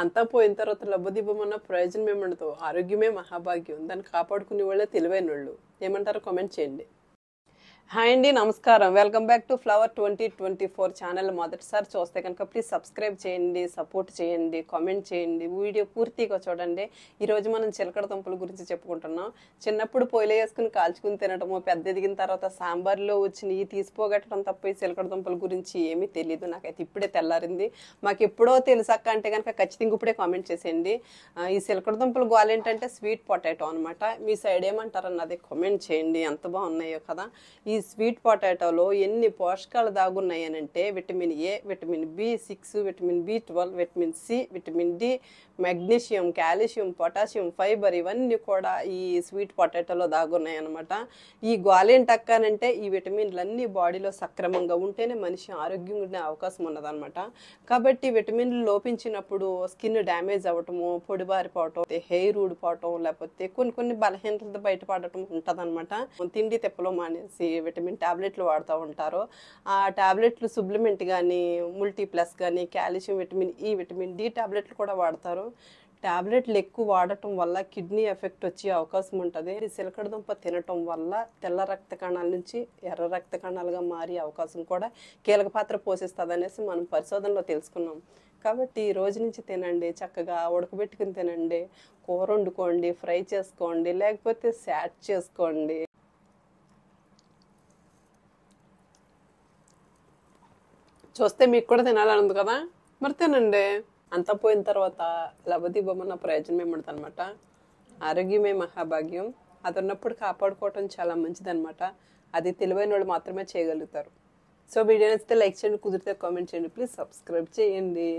అంతా పోయిన తర్వాత లబ్బదిబ్బమన్న ప్రయోజనం ఏముండదు. ఆరోగ్యమే మహాభాగ్యం. దాన్ని కాపాడుకునే వాళ్ళే తెలివైనోళ్ళు. ఏమంటారో కామెంట్ చేయండి. హాయ్ అండి, నమస్కారం. Welcome back to flower 2024 channel. మొదటిసారి చూస్తే కనుక ప్లీజ్ సబ్స్క్రైబ్ చేయండి, సపోర్ట్ చేయండి, కామెంట్ చేయండి, వీడియో పూర్తిగా చూడండి. ఈరోజు మనం చిలకడ దుంపల గురించి చెప్పుకుంటున్నాం. చిన్నప్పుడు పొయ్యిలో వేసుకుని కాల్చుకుని తినడము, పెద్ద ఎదిగిన తర్వాత సాంబార్లో వచ్చి నెయ్యి తీసిపోగట్టడం తప్ప ఈ చిలకడ దుంపల గురించి ఏమీ తెలియదు. నాకైతే ఇప్పుడే తెల్లారింది. మాకు ఎప్పుడో తెలుసక్క అంటే కనుక ఖచ్చితంగా ఇప్పుడే కామెంట్ చేసేయండి. ఈ చిలకడ దుంపల గోల్ ఏంటంటే స్వీట్ పొటాటో అనమాట. మీ సైడ్ ఏమంటారన్నది కామెంట్ చేయండి. ఎంత బాగున్నాయో కదా. ఈ స్వీట్ పొటాటోలో ఎన్ని పోషకాలు దాగున్నాయి అని అంటే vitamin A, vitamin B6, vitamin B12, vitamin C, vitamin D, magnesium, calcium, potassium, fibre ఇవన్నీ కూడా ఈ స్వీట్ పొటాటోలో దాగున్నాయి అనమాట. ఈ గోలేంటక్కనంటే ఈ విటమిన్లన్నీ బాడీలో సక్రమంగా ఉంటేనే మనిషి ఆరోగ్యంగా ఉండే అవకాశం ఉన్నదనమాట. కాబట్టి విటమిన్లు లోపించినప్పుడు స్కిన్ డ్యామేజ్ అవ్వటము, పొడిబారిపోవటం, హెయిర్ ఊడిపోవటం, లేకపోతే కొన్ని బలహీనతలతో బయటపడటం ఉంటుందన్నమాట. తిండి తిప్పలో మానేసి విటమిన్ టాబ్లెట్లు వాడుతూ ఉంటారు. ఆ టాబ్లెట్లు సప్లిమెంట్ కానీ, మల్టీప్లస్ కానీ, calcium, vitamin E, vitamin D టాబ్లెట్లు కూడా వాడతారు. టాబ్లెట్లు ఎక్కువ వాడటం వల్ల కిడ్నీ ఎఫెక్ట్ వచ్చే అవకాశం ఉంటుంది. చిలకడ దుంప తినటం వల్ల తెల్ల రక్త కణాల నుంచి ఎర్ర రక్త కణాలుగా మారే అవకాశం కూడా కీలక పాత్ర పోషిస్తుంది అనేసి మనం పరిశోధనలో తెలుసుకున్నాం. కాబట్టి ఈ రోజు నుంచి తినండి, చక్కగా ఉడకబెట్టుకుని తినండి, కూర వండుకోండి, ఫ్రై చేసుకోండి, లేకపోతే సాట్ చేసుకోండి. చూస్తే మీకు కూడా తినాలని ఉంది కదా, మరి తినండి. అంతా పోయిన తర్వాత లబదిబ్బమన్న ప్రయోజనం ఏముండదు అనమాట. ఆరోగ్యమే మహాభాగ్యం. అది ఉన్నప్పుడు కాపాడుకోవటం చాలా మంచిదనమాట. అది తెలివైన వాళ్ళు మాత్రమే చేయగలుగుతారు. సో వీడియో నచ్చితే లైక్ చేయండి, కుదిరితే కామెంట్ చేయండి, ప్లీజ్ సబ్స్క్రైబ్ చేయండి.